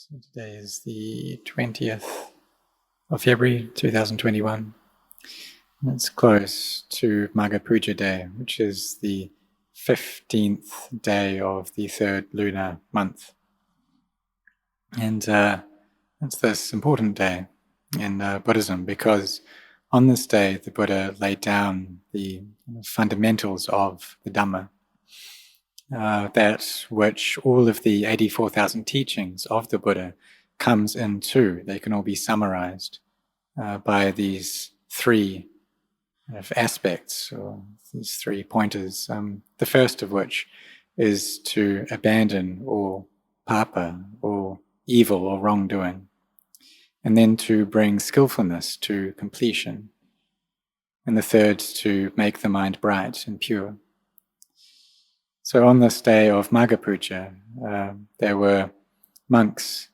So today is the 20th of February 2021. And it's close to Magha Puja Day, which is the 15th day of the third lunar month. And it's this important day in Buddhism because on this day the Buddha laid down the fundamentals of the Dhamma, that which all of the 84,000 teachings of the Buddha comes into. They can all be summarized by these three aspects, or these 3 pointers. The first of which is to abandon all papa, all evil or wrongdoing, and then to bring skillfulness to completion, and the third, to make the mind bright and pure. So on this day of Magha Puja, there were monks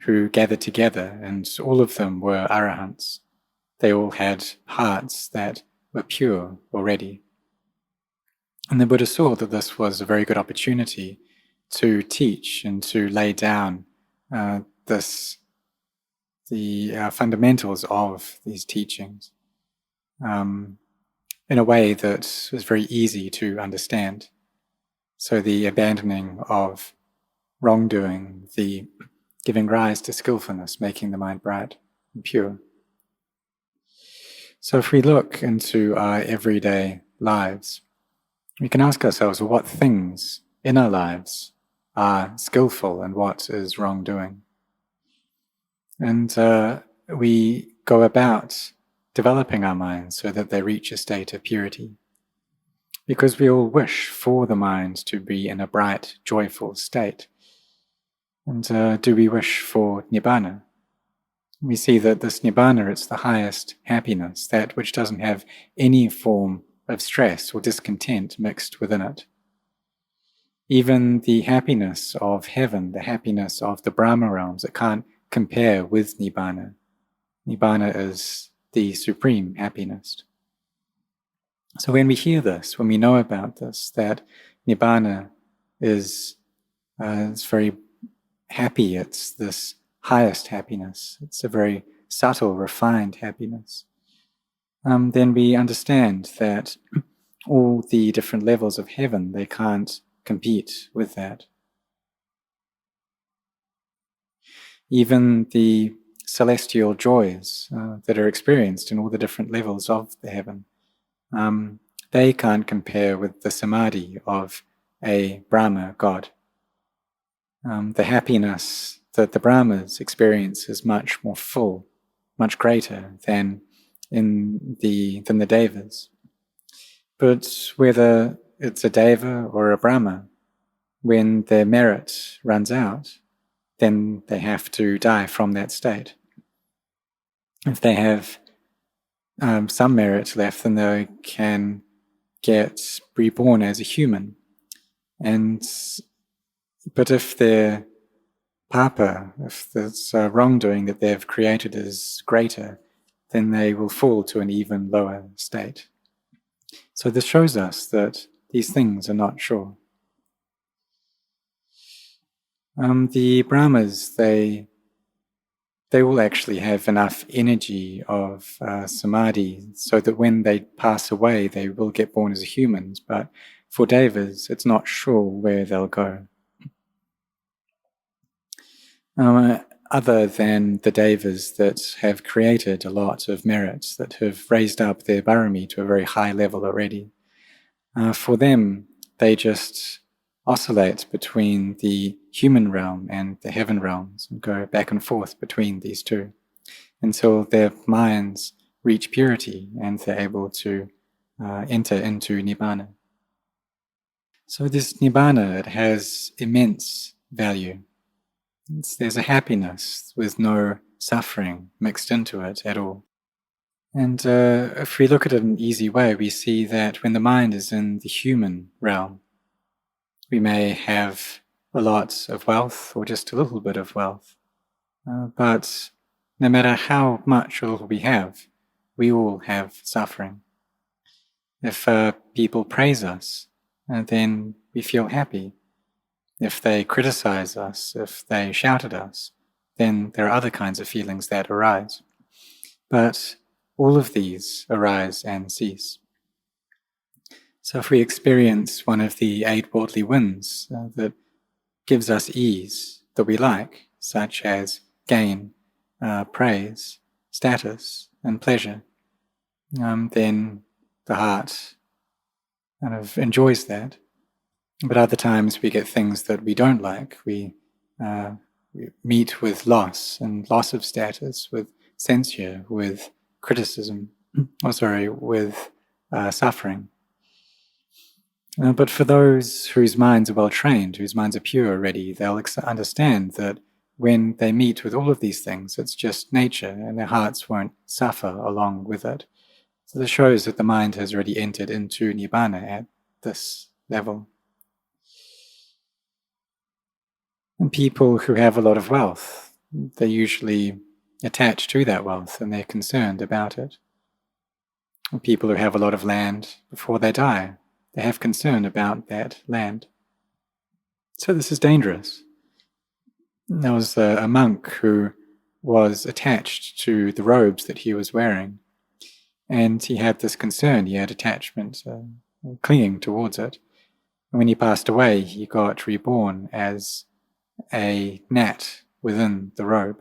who gathered together, and all of them were arahants. They all had hearts that were pure already. And the Buddha saw that this was a very good opportunity to teach and to lay down the fundamentals of these teachings in a way that was very easy to understand. So the abandoning of wrongdoing, the giving rise to skillfulness, making the mind bright and pure. So if we look into our everyday lives, we can ask ourselves, well, what things in our lives are skillful and what is wrongdoing? And we go about developing our minds so that they reach a state of purity. Because we all wish for the mind to be in a bright, joyful state. And do we wish for Nibbāna? We see that this Nibbāna, it's the highest happiness, that which doesn't have any form of stress or discontent mixed within it. Even the happiness of heaven, the happiness of the Brahma realms, it can't compare with Nibbāna. Nibbāna is the supreme happiness. So when we hear this, when we know about this, that Nibbāna is it's very happy, it's this highest happiness, it's a very subtle, refined happiness, then we understand that all the different levels of heaven, they can't compete with that. Even the celestial joys that are experienced in all the different levels of the heaven, they can't compare with the samadhi of a Brahma God. The happiness that the Brahmas experience is much more full, much greater than the Devas. But whether it's a Deva or a Brahma, when their merit runs out, then they have to die from that state. If they have some merit left, then they can get reborn as a human. But if their papa, if this wrongdoing that they've created is greater, then they will fall to an even lower state. So this shows us that these things are not sure. The Brahmas, they will actually have enough energy of samadhi so that when they pass away, they will get born as humans. But for Devas, it's not sure where they'll go. Other than the Devas that have created a lot of merits, that have raised up their barami to a very high level already, for them, they just oscillate between the human realm and the heaven realms and go back and forth between these two until their minds reach purity and they're able to enter into Nibbāna. So this Nibbāna, it has immense value. There's a happiness with no suffering mixed into it at all. And if we look at it in an easy way, we see that when the mind is in the human realm, we may have a lot of wealth or just a little bit of wealth. But no matter how much or little we have, we all have suffering. If people praise us, then we feel happy. if they criticize us, if they shout at us, then there are other kinds of feelings that arise. But all of these arise and cease. So if we experience one of the 8 worldly winds that gives us ease that we like, such as gain, praise, status, and pleasure, then the heart kind of enjoys that. But other times we get things that we don't like. We meet with loss and loss of status, with censure, with criticism, with suffering. But for those whose minds are well trained, whose minds are pure already, they'll understand that when they meet with all of these things, it's just nature, and their hearts won't suffer along with it. So this shows that the mind has already entered into Nibbāna at this level. And people who have a lot of wealth, they usually attach to that wealth and they're concerned about it. And people who have a lot of land, before they die, they have concern about that land. So this is dangerous. There was a monk who was attached to the robes that he was wearing, and he had this concern, he had attachment, clinging towards it. And when he passed away, he got reborn as a gnat within the robe.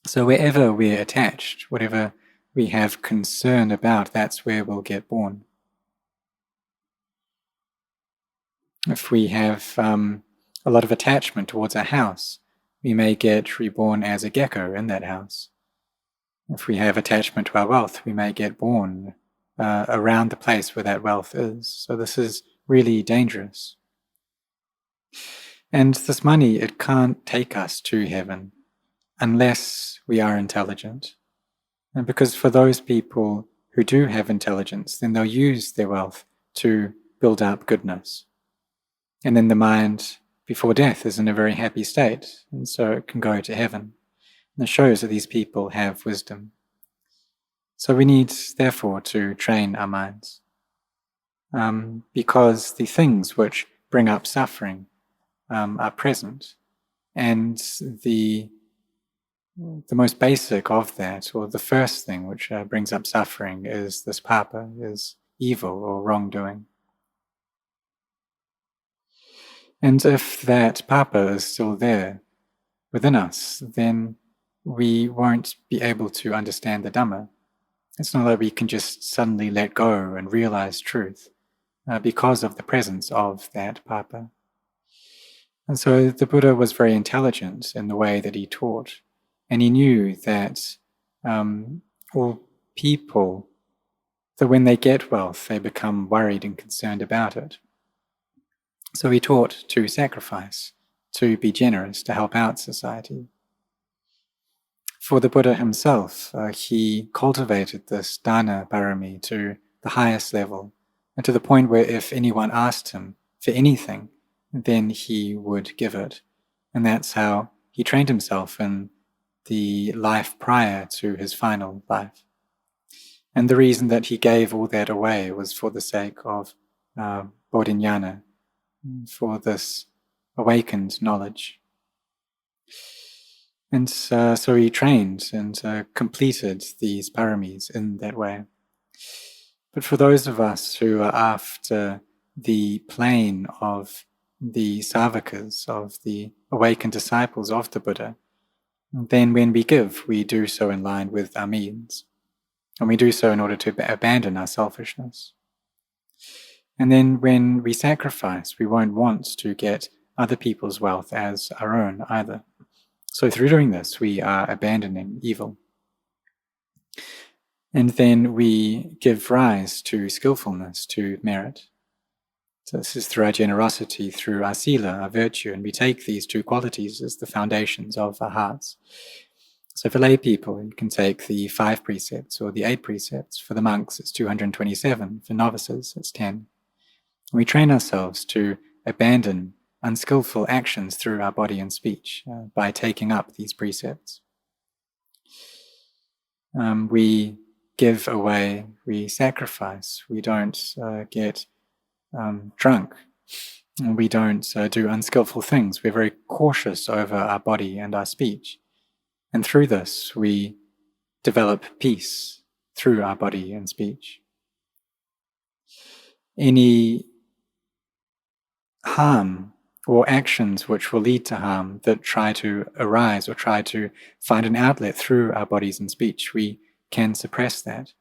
So wherever we're attached, whatever we have concern about, that's where we'll get born. If we have a lot of attachment towards a house, we may get reborn as a gecko in that house. If we have attachment to our wealth, we may get born around the place where that wealth is. So this is really dangerous. And this money, it can't take us to heaven unless we are intelligent. And because for those people who do have intelligence, then they'll use their wealth to build up goodness. And then the mind before death is in a very happy state, and so it can go to heaven. And it shows that these people have wisdom. So we need, therefore, to train our minds. Because the things which bring up suffering are present, and the most basic of that, or the first thing which brings up suffering, is this papa, is evil or wrongdoing. And if that papa is still there within us, then we won't be able to understand the Dhamma. It's not that we can just suddenly let go and realize truth because of the presence of that papa. And so the Buddha was very intelligent in the way that he taught, and he knew that all people, that when they get wealth, they become worried and concerned about it. So he taught to sacrifice, to be generous, to help out society. For the Buddha himself, he cultivated this dana parami to the highest level, and to the point where if anyone asked him for anything, then he would give it. And that's how he trained himself in the life prior to his final life. And the reason that he gave all that away was for the sake of bodhinyana, for this awakened knowledge. And so he trained and completed these paramis in that way. But for those of us who are after the plane of the savakas, of the awakened disciples of the Buddha, then when we give, we do so in line with our means. And we do so in order to abandon our selfishness. And then when we sacrifice, we won't want to get other people's wealth as our own either. So through doing this, we are abandoning evil. And then we give rise to skillfulness, to merit. So this is through our generosity, through our sila, our virtue, and we take these 2 qualities as the foundations of our hearts. So for lay people, you can take the 5 precepts or the 8 precepts. For the monks, it's 227. For novices, it's 10. We train ourselves to abandon unskillful actions through our body and speech by taking up these precepts. We give away, we sacrifice, we don't get drunk, And we don't do unskillful things. We're very cautious over our body and our speech. And through this, we develop peace through our body and speech. Any harm or actions which will lead to harm that try to arise or try to find an outlet through our bodies and speech, we can suppress that.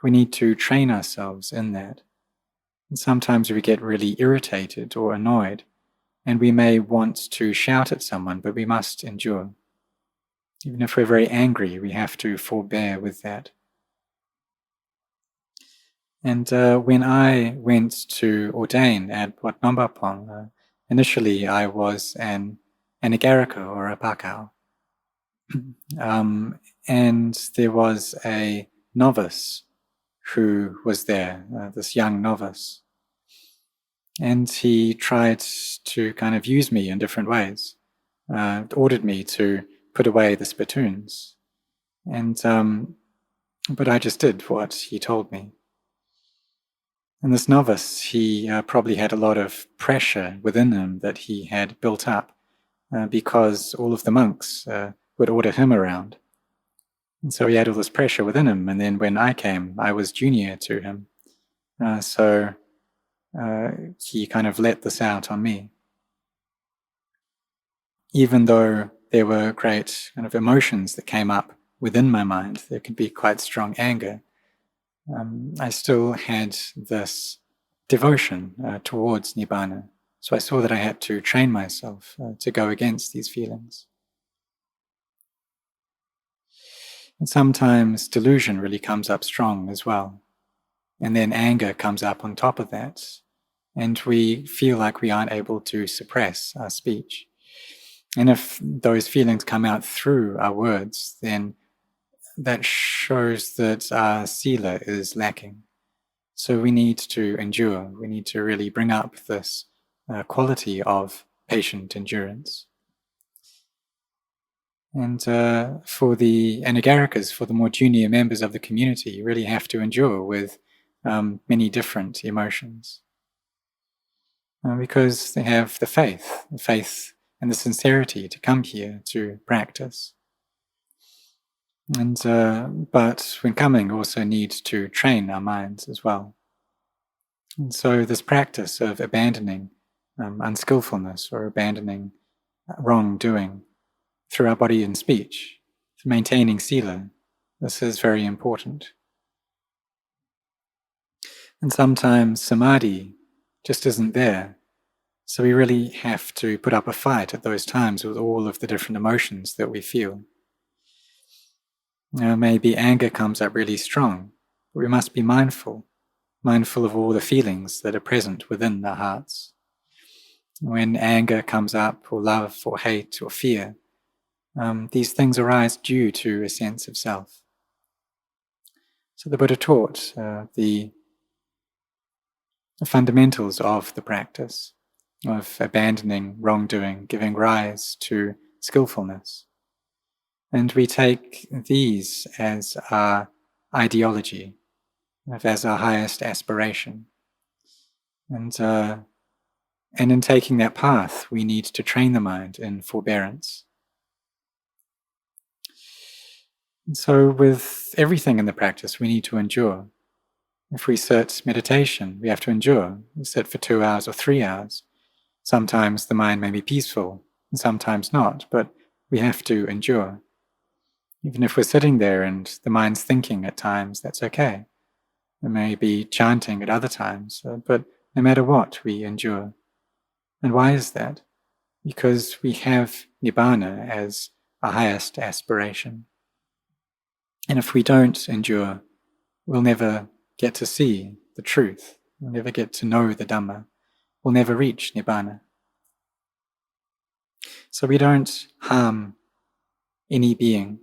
We need to train ourselves in that. And sometimes we get really irritated or annoyed, and we may want to shout at someone, but we must endure. Even if we're very angry, we have to forbear with that. And when I went to ordain at Wat Marp, initially I was an Agarika or a Pakao. And there was a novice who was there, this young novice. And he tried to kind of use me in different ways, ordered me to put away the spittoons. And but I just did what he told me. And this novice, he probably had a lot of pressure within him that he had built up because all of the monks would order him around. And so he had all this pressure within him. And then when I came, I was junior to him. So he kind of let this out on me. Even though there were great kind of emotions that came up within my mind, there could be quite strong anger. I still had this devotion towards Nibbāna. So I saw that I had to train myself to go against these feelings. And sometimes delusion really comes up strong as well. And then anger comes up on top of that. And we feel like we aren't able to suppress our speech. And if those feelings come out through our words, then that shows that our sila is lacking. So we need to endure. We need to really bring up this quality of patient endurance. And for the Anagarikas, for the more junior members of the community, you really have to endure with many different emotions. Because they have the faith and the sincerity to come here to practice. And but when coming, also need to train our minds as well. And so this practice of abandoning unskillfulness or abandoning wrongdoing through our body and speech, for maintaining sila, this is very important. And sometimes samadhi just isn't there. So we really have to put up a fight at those times with all of the different emotions that we feel. Maybe anger comes up really strong, but we must be mindful of all the feelings that are present within our hearts. When anger comes up, or love, or hate, or fear, these things arise due to a sense of self. So the Buddha taught the fundamentals of the practice of abandoning wrongdoing, giving rise to skillfulness. And we take these as our ideology, as our highest aspiration. And in taking that path, we need to train the mind in forbearance. And so with everything in the practice, we need to endure. If we sit meditation, we have to endure. We sit for 2 hours or 3 hours. Sometimes the mind may be peaceful, and sometimes not, but we have to endure. Even if we're sitting there and the mind's thinking at times, that's okay. There may be chanting at other times, but no matter what, we endure. And why is that? Because we have Nibbāna as our highest aspiration. And if we don't endure, we'll never get to see the truth. We'll never get to know the Dhamma. We'll never reach Nibbāna. So we don't harm any being.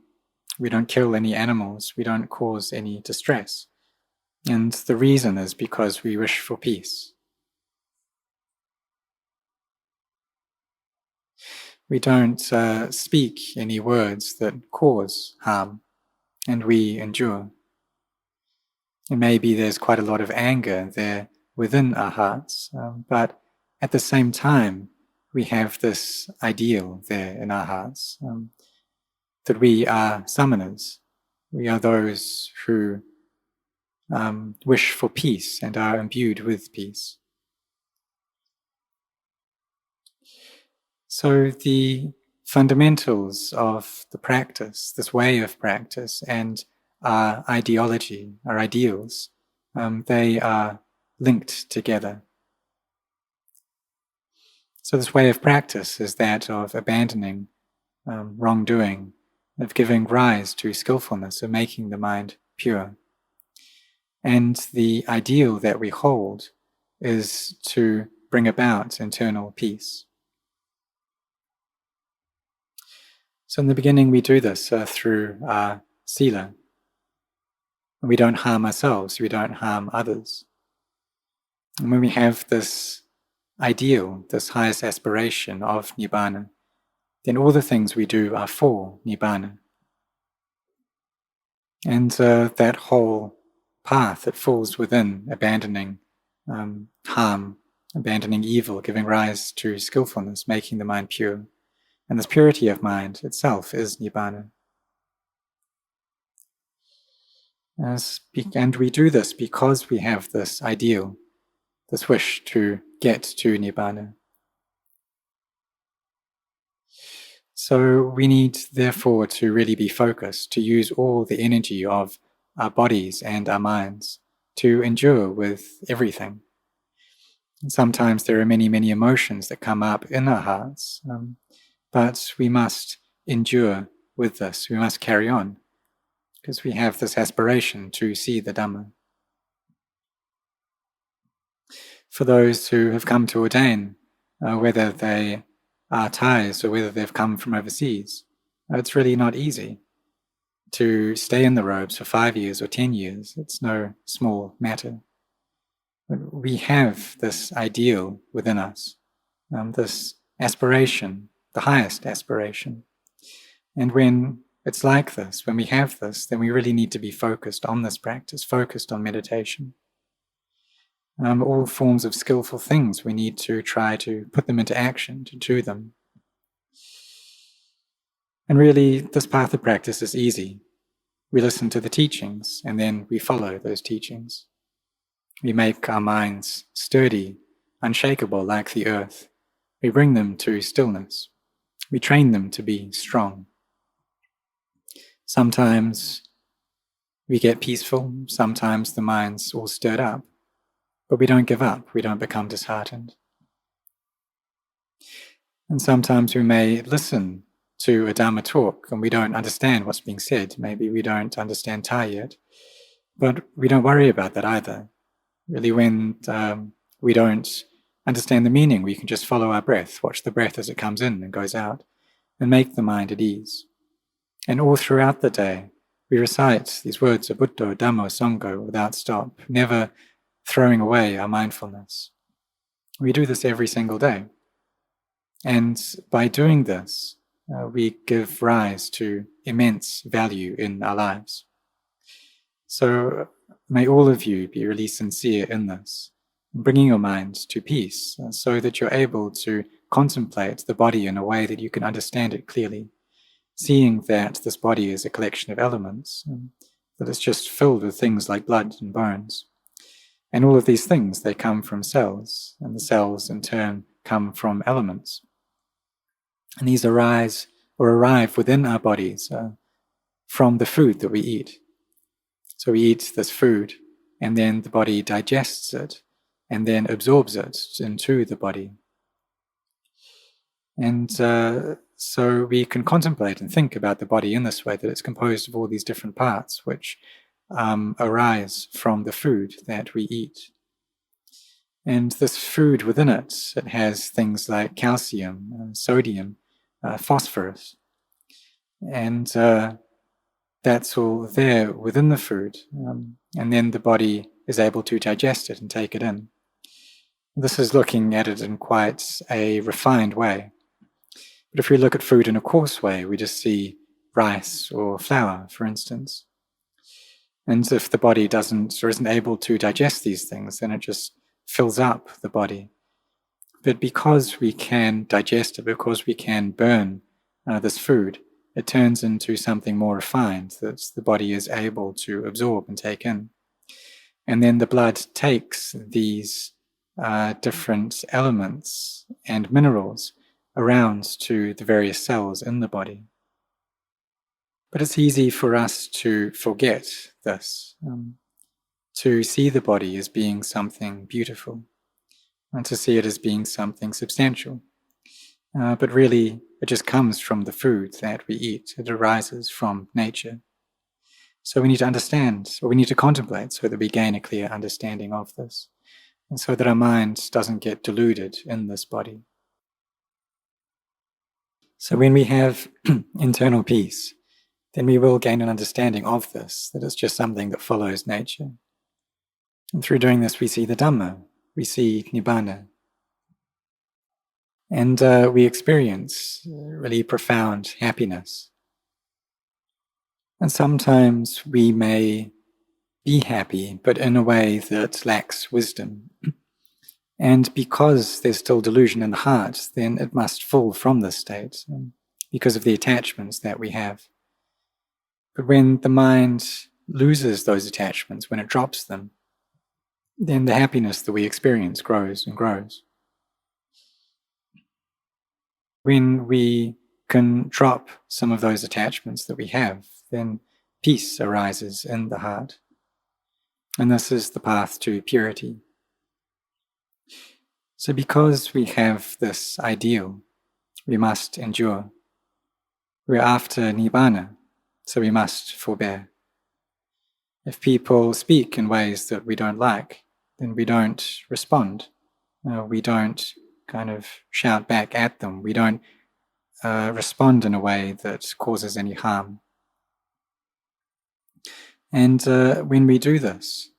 We don't kill any animals. We don't cause any distress. And the reason is because we wish for peace. We don't speak any words that cause harm, and we endure. And maybe there's quite a lot of anger there within our hearts, but at the same time, we have this ideal there in our hearts, that we are summoners. We are those who wish for peace and are imbued with peace. So the fundamentals of the practice, this way of practice, and our ideology, our ideals, they are linked together. So this way of practice is that of abandoning wrongdoing, of giving rise to skillfulness, of making the mind pure. And the ideal that we hold is to bring about internal peace. So in the beginning we do this through our sila. We don't harm ourselves, we don't harm others. And when we have this ideal, this highest aspiration of Nibbāna, then all the things we do are for Nibbāna. And that whole path that falls within abandoning harm, abandoning evil, giving rise to skillfulness, making the mind pure. And this purity of mind itself is Nibbāna. And we do this because we have this ideal, this wish to get to Nibbāna. So we need, therefore, to really be focused, to use all the energy of our bodies and our minds to endure with everything. And sometimes there are many, many emotions that come up in our hearts, but we must endure with this. We must carry on, because we have this aspiration to see the Dhamma. For those who have come to ordain, whether they are Thais or whether they've come from overseas, it's really not easy to stay in the robes for 5 years or 10 years. It's no small matter. But we have this ideal within us, this aspiration, the highest aspiration. And when it's like this, when we have this, then we really need to be focused on this practice, focused on meditation. All forms of skillful things, we need to try to put them into action, to do them. And really, this path of practice is easy. We listen to the teachings, and then we follow those teachings. We make our minds sturdy, unshakable like the earth. We bring them to stillness. We train them to be strong. Sometimes we get peaceful, sometimes the mind's all stirred up. But we don't give up, we don't become disheartened. And sometimes we may listen to a Dhamma talk and we don't understand what's being said. Maybe we don't understand Thai yet, but we don't worry about that either. Really, when we don't understand the meaning, we can just follow our breath, watch the breath as it comes in and goes out, and make the mind at ease. And all throughout the day, we recite these words of Buddha, Dhamma, Sangha without stop, never throwing away our mindfulness. We do this every single day. And by doing this, we give rise to immense value in our lives. So may all of you be really sincere in this, bringing your mind to peace, so that you're able to contemplate the body in a way that you can understand it clearly, seeing that this body is a collection of elements, that it's just filled with things like blood and bones. And all of these things, they come from cells, and the cells in turn come from elements. And these arise or arrive within our bodies from the food that we eat. So we eat this food, and then the body digests it, and then absorbs it into the body. And so we can contemplate and think about the body in this way, that it's composed of all these different parts which arise from the food that we eat. And this food within it, it has things like calcium, sodium, phosphorus. And that's all there within the food. And then the body is able to digest it and take it in. This is looking at it in quite a refined way. But if we look at food in a coarse way, we just see rice or flour, for instance. And if the body doesn't or isn't able to digest these things, then it just fills up the body. But because we can digest it, because we can burn this food, it turns into something more refined that the body is able to absorb and take in. And then the blood takes these different elements and minerals around to the various cells in the body. But it's easy for us to forget this, to see the body as being something beautiful, and to see it as being something substantial. But really, it just comes from the food that we eat. It arises from nature. So we need to understand, or we need to contemplate, so that we gain a clear understanding of this, and so that our mind doesn't get deluded in this body. So when we have internal peace, then we will gain an understanding of this, that it's just something that follows nature. And through doing this, we see the Dhamma, we see Nibbāna, and we experience really profound happiness. And sometimes we may be happy, but in a way that lacks wisdom. And because there's still delusion in the heart, then it must fall from this state because of the attachments that we have. But when the mind loses those attachments, when it drops them, then the happiness that we experience grows and grows. When we can drop some of those attachments that we have, then peace arises in the heart. And this is the path to purity. So because we have this ideal, we must endure. We're after Nibbāna, so we must forbear. If people speak in ways that we don't like, then we don't respond. We don't kind of shout back at them. We don't respond in a way that causes any harm. And when we do this,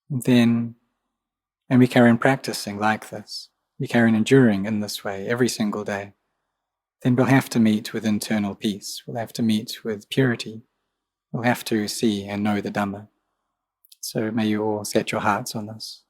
then, and we carry on practicing like this, we carry on enduring in this way every single day, then we'll have to meet with internal peace. We'll have to meet with purity. We'll have to see and know the Dhamma. So may you all set your hearts on this.